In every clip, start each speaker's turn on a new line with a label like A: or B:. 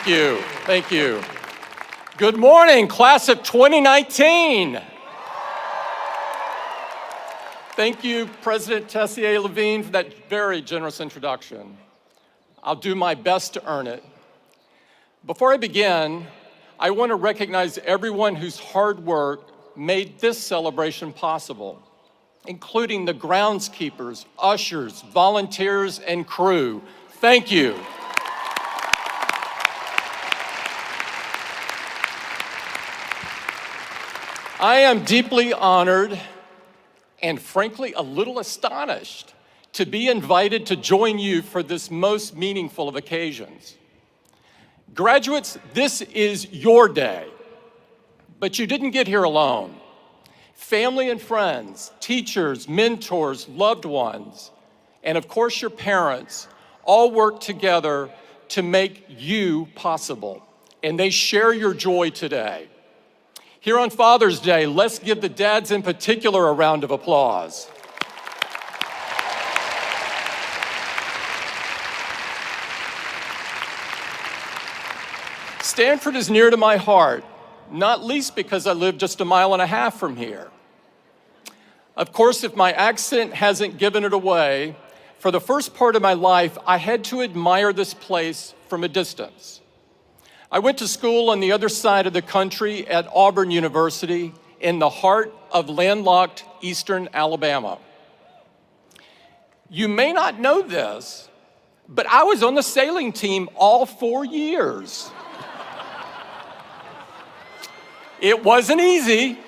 A: Thank you, thank you. Good morning, class of 2019. Thank you, President Tessier-Levine, for that very generous introduction. I'll do my best to earn it. Before I begin, I want to recognize everyone whose hard work made this celebration possible, including the groundskeepers, ushers, volunteers, and crew. Thank you. I am deeply honored and frankly a little astonished to be invited to join you for this most meaningful of occasions. Graduates, this is your day, but you didn't get here alone. Family and friends, teachers, mentors, loved ones, and of course your parents all work together to make you possible, and they share your joy today. Here on Father's Day, let's give the dads in particular a round of applause. Stanford is near to my heart, not least because I live just a mile and a half from here. Of course, if my accent hasn't given it away, for the first part of my life, I had to admire this place from a distance. I went to school on the other side of the country at Auburn University in the heart of landlocked eastern Alabama. You may not know this, but I was on the sailing team all 4 years. It wasn't easy.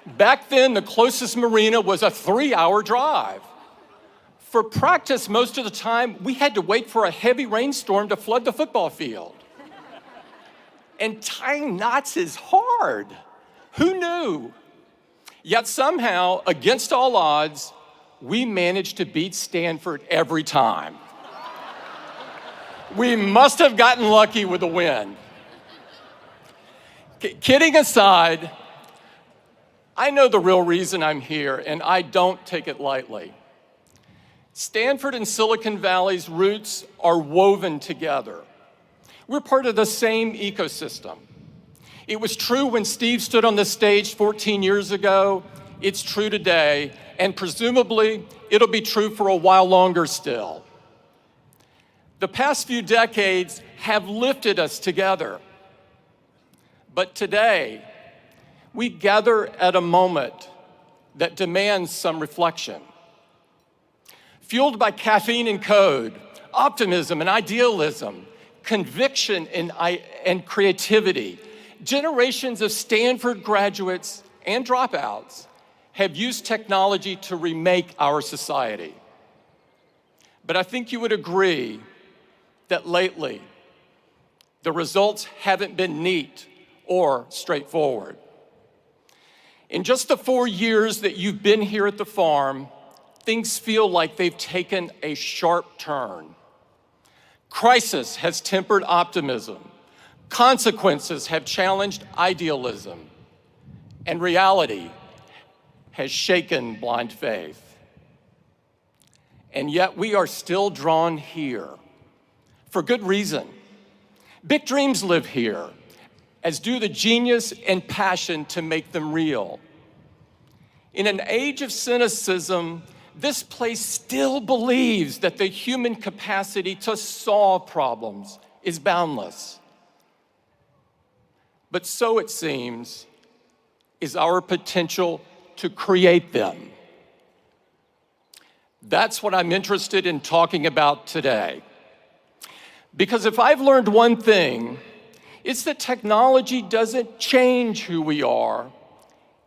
A: Back then, the closest marina was a 3-hour drive. For practice, most of the time, we had to wait for a heavy rainstorm to flood the football field. And tying knots is hard. Who knew? Yet somehow, against all odds, we managed to beat Stanford every time. We must have gotten lucky with the wind. Kidding aside, I know the real reason I'm here, and I don't take it lightly. Stanford and Silicon Valley's roots are woven together. We're part of the same ecosystem. It was true when Steve stood on the stage 14 years ago. It's true today, and presumably, it'll be true for a while longer still. The past few decades have lifted us together. But today, we gather at a moment that demands some reflection. Fueled by caffeine and code, optimism and idealism, conviction and creativity, generations of Stanford graduates and dropouts have used technology to remake our society. But I think you would agree that lately, the results haven't been neat or straightforward. In just the 4 years that you've been here at the farm, things feel like they've taken a sharp turn. Crisis has tempered optimism. Consequences have challenged idealism. And reality has shaken blind faith. And yet we are still drawn here for good reason. Big dreams live here, as do the genius and passion to make them real. In an age of cynicism, this place still believes that the human capacity to solve problems is boundless. But so it seems is our potential to create them. That's what I'm interested in talking about today. Because if I've learned one thing, it's that technology doesn't change who we are,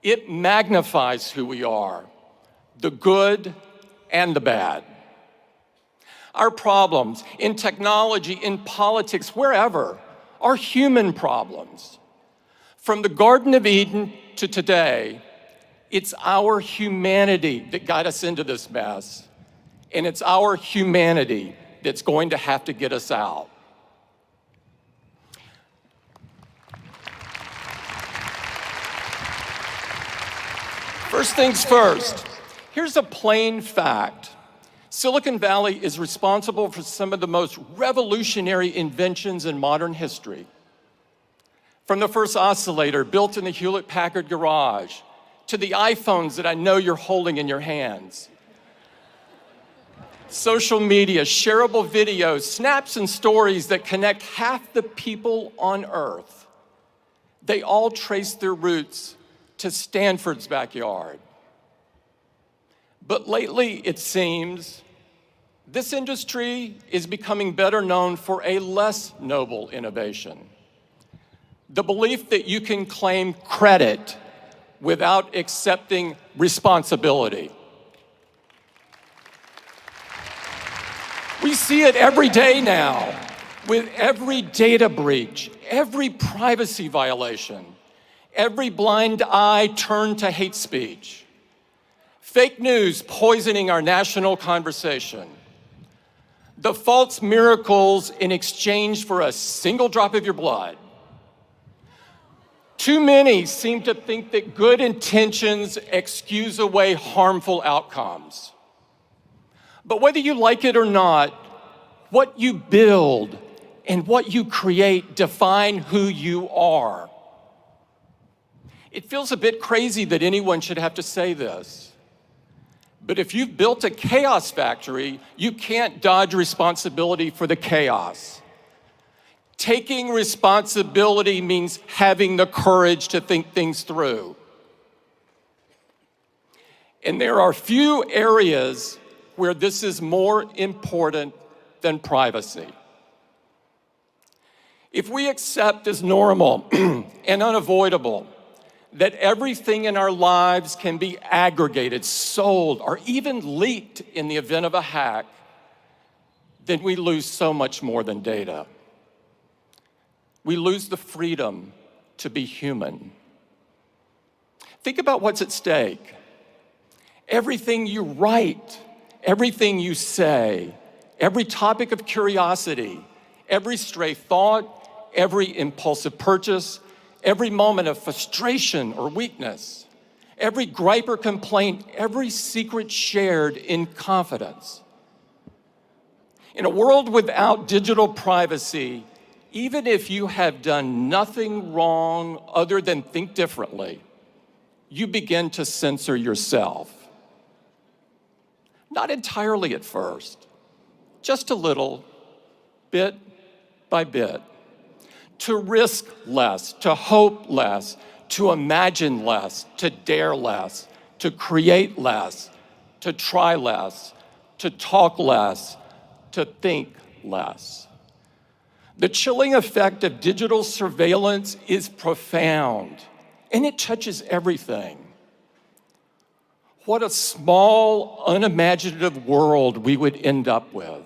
A: it magnifies who we are. The good and the bad. Our problems in technology, in politics, wherever, are human problems. From the Garden of Eden to today, it's our humanity that got us into this mess, and it's our humanity that's going to have to get us out. First things first, here's a plain fact. Silicon Valley is responsible for some of the most revolutionary inventions in modern history. From the first oscillator built in the Hewlett-Packard garage, to the iPhones that I know you're holding in your hands. Social media, shareable videos, snaps and stories that connect half the people on Earth. They all trace their roots to Stanford's backyard. But lately, it seems, this industry is becoming better known for a less noble innovation. The belief that you can claim credit without accepting responsibility. We see it every day now, with every data breach, every privacy violation, every blind eye turned to hate speech. Fake news poisoning our national conversation. The false miracles in exchange for a single drop of your blood. Too many seem to think that good intentions excuse away harmful outcomes. But whether you like it or not, what you build and what you create define who you are. It feels a bit crazy that anyone should have to say this. But if you've built a chaos factory, you can't dodge responsibility for the chaos. Taking responsibility means having the courage to think things through. And there are few areas where this is more important than privacy. If we accept as normal and unavoidable that everything in our lives can be aggregated, sold, or even leaked in the event of a hack, then we lose so much more than data. We lose the freedom to be human. Think about what's at stake. Everything you write, everything you say, every topic of curiosity, every stray thought, every impulsive purchase, every moment of frustration or weakness, every gripe or complaint, every secret shared in confidence. In a world without digital privacy, even if you have done nothing wrong other than think differently, you begin to censor yourself. Not entirely at first, just a little, bit by bit. To risk less, to hope less, to imagine less, to dare less, to create less, to try less, to talk less, to think less. The chilling effect of digital surveillance is profound, and it touches everything. What a small, unimaginative world we would end up with.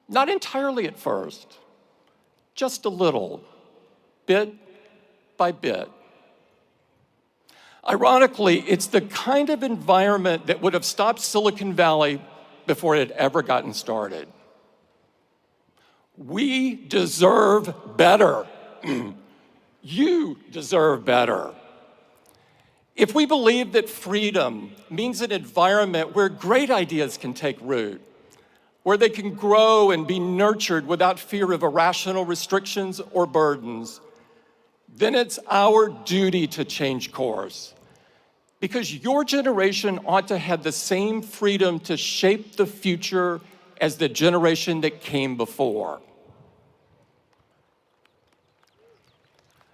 A: Not entirely at first, just a little, bit by bit. Ironically, it's the kind of environment that would have stopped Silicon Valley before it had ever gotten started. We deserve better. You deserve better. If we believe that freedom means an environment where great ideas can take root, where they can grow and be nurtured without fear of irrational restrictions or burdens, then it's our duty to change course. Because your generation ought to have the same freedom to shape the future as the generation that came before.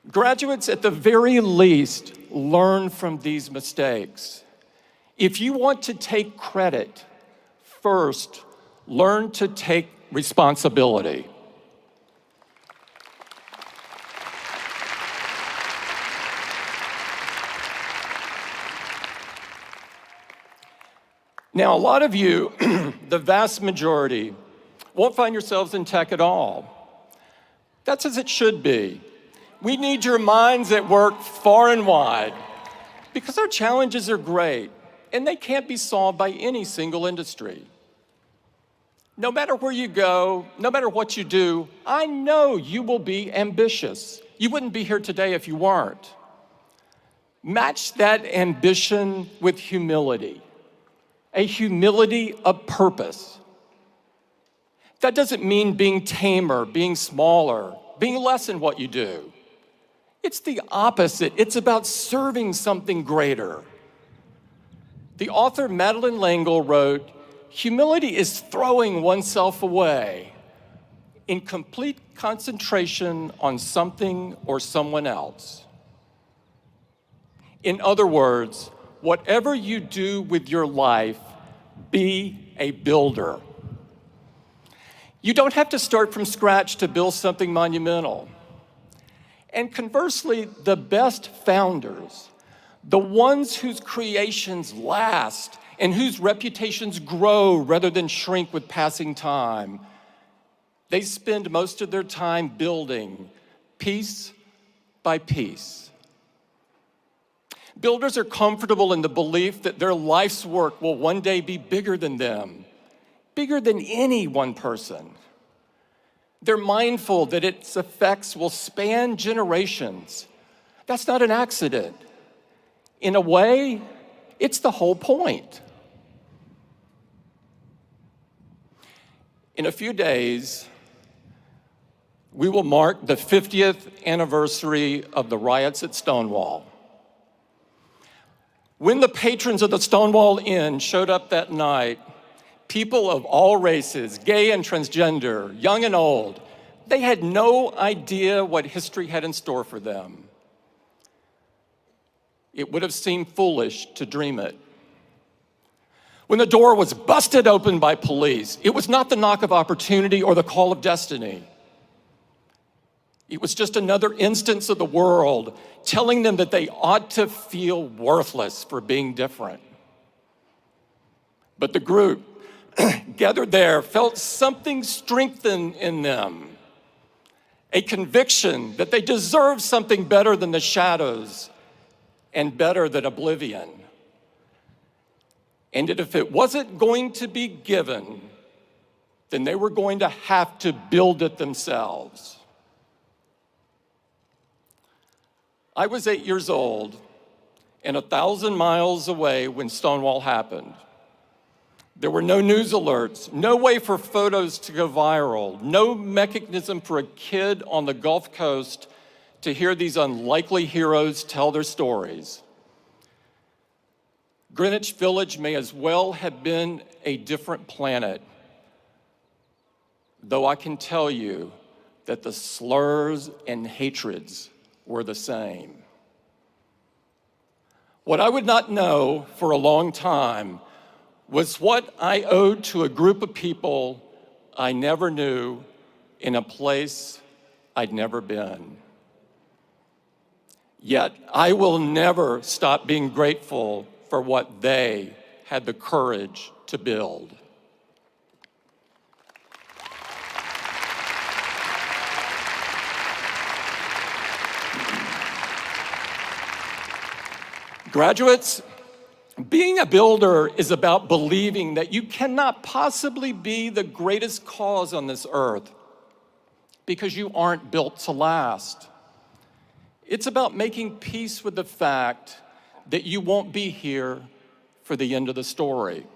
A: Graduates, at the very least, learn from these mistakes. If you want to take credit, first, learn to take responsibility. Now, a lot of you, the vast majority, won't find yourselves in tech at all. That's as it should be. We need your minds at work far and wide because our challenges are great and they can't be solved by any single industry. No matter where you go, no matter what you do, I know you will be ambitious. You wouldn't be here today if you weren't. Match that ambition with humility. a humility of purpose. That doesn't mean being tamer, being smaller, being less in what you do. It's the opposite. It's about serving something greater. The author Madeleine L'Engle wrote, "Humility is throwing oneself away in complete concentration on something or someone else." In other words, whatever you do with your life, be a builder. You don't have to start from scratch to build something monumental. And conversely, the best founders, the ones whose creations last and whose reputations grow rather than shrink with passing time, they spend most of their time building piece by piece. Builders are comfortable in the belief that their life's work will one day be bigger than them, bigger than any one person. They're mindful that its effects will span generations. That's not an accident. In a way, it's the whole point. In a few days, we will mark the 50th anniversary of the riots at Stonewall. When the patrons of the Stonewall Inn showed up that night, people of all races, gay and transgender, young and old, they had no idea what history had in store for them. It would have seemed foolish to dream it. When the door was busted open by police, it was not the knock of opportunity or the call of destiny. It was just another instance of the world telling them that they ought to feel worthless for being different. But the group gathered there felt something strengthen in them, a conviction that they deserved something better than the shadows and better than oblivion. And that if it wasn't going to be given, then they were going to have to build it themselves. I was 8 years old and 1,000 miles away when Stonewall happened. There were no news alerts, no way for photos to go viral, no mechanism for a kid on the Gulf Coast to hear these unlikely heroes tell their stories. Greenwich Village may as well have been a different planet, though I can tell you that the slurs and hatreds were the same. What I would not know for a long time was what I owed to a group of people I never knew in a place I'd never been. Yet I will never stop being grateful for what they had the courage to build. Graduates, being a builder is about believing that you cannot possibly be the greatest cause on this earth because you aren't built to last. It's about making peace with the fact that you won't be here for the end of the story.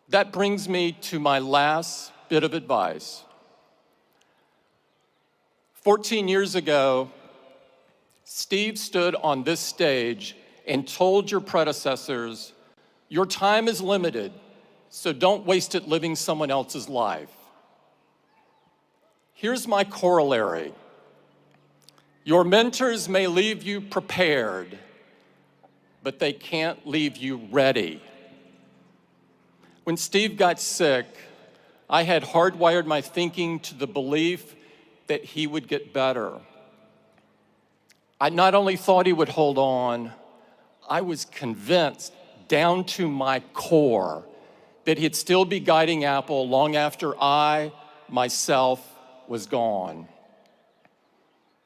A: That brings me to my last bit of advice. 14 years ago, Steve stood on this stage and told your predecessors, your time is limited, so don't waste it living someone else's life. Here's my corollary. Your mentors may leave you prepared, but they can't leave you ready. When Steve got sick, I had hardwired my thinking to the belief that he would get better. I not only thought he would hold on, I was convinced down to my core that he'd still be guiding Apple long after I, myself, was gone.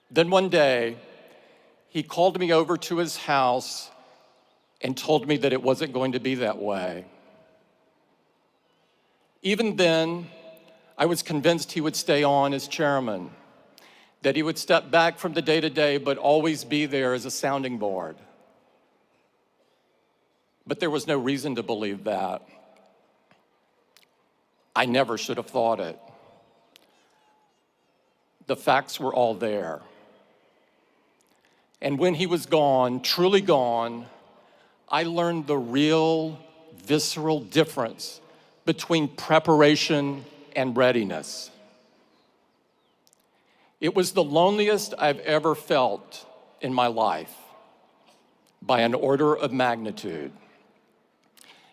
A: Then one day, he called me over to his house and told me that it wasn't going to be that way. Even then, I was convinced he would stay on as chairman, that he would step back from the day-to-day but always be there as a sounding board. But there was no reason to believe that. I never should have thought it. The facts were all there. And when he was gone, truly gone, I learned the real, visceral difference between preparation and readiness. It was the loneliest I've ever felt in my life, by an order of magnitude.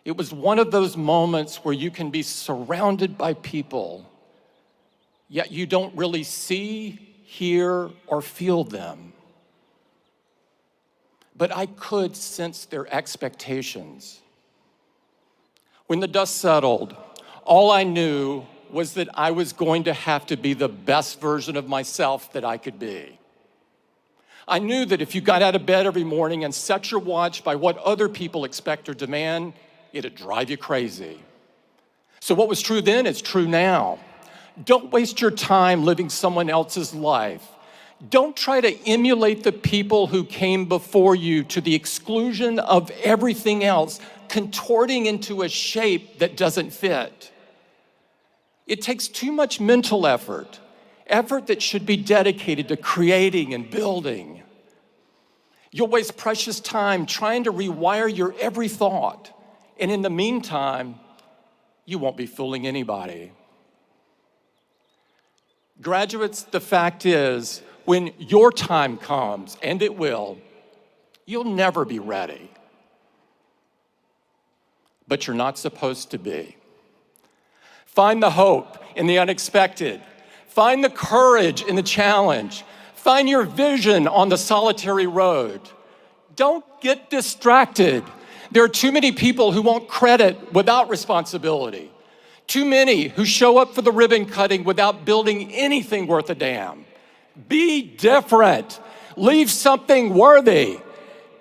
A: It was one of those moments where you can be surrounded by people, yet you don't really see, hear, or feel them. But I could sense their expectations. When the dust settled, all I knew was that I was going to have to be the best version of myself that I could be. I knew that if you got out of bed every morning and set your watch by what other people expect or demand, it'd drive you crazy. So what was true then is true now. Don't waste your time living someone else's life. Don't try to emulate the people who came before you to the exclusion of everything else, contorting into a shape that doesn't fit. It takes too much mental effort that should be dedicated to creating and building. You'll waste precious time trying to rewire your every thought, and in the meantime, you won't be fooling anybody. Graduates, the fact is, when your time comes, and it will, you'll never be ready. But you're not supposed to be. Find the hope in the unexpected. Find the courage in the challenge. Find your vision on the solitary road. Don't get distracted. There are too many people who want credit without responsibility. Too many who show up for the ribbon cutting without building anything worth a damn. Be different. Leave something worthy.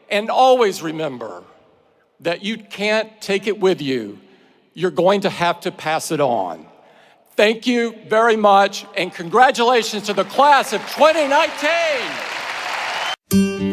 A: And always remember that you can't take it with you. You're going to have to pass it on. Thank you very much, and congratulations to the class of 2019.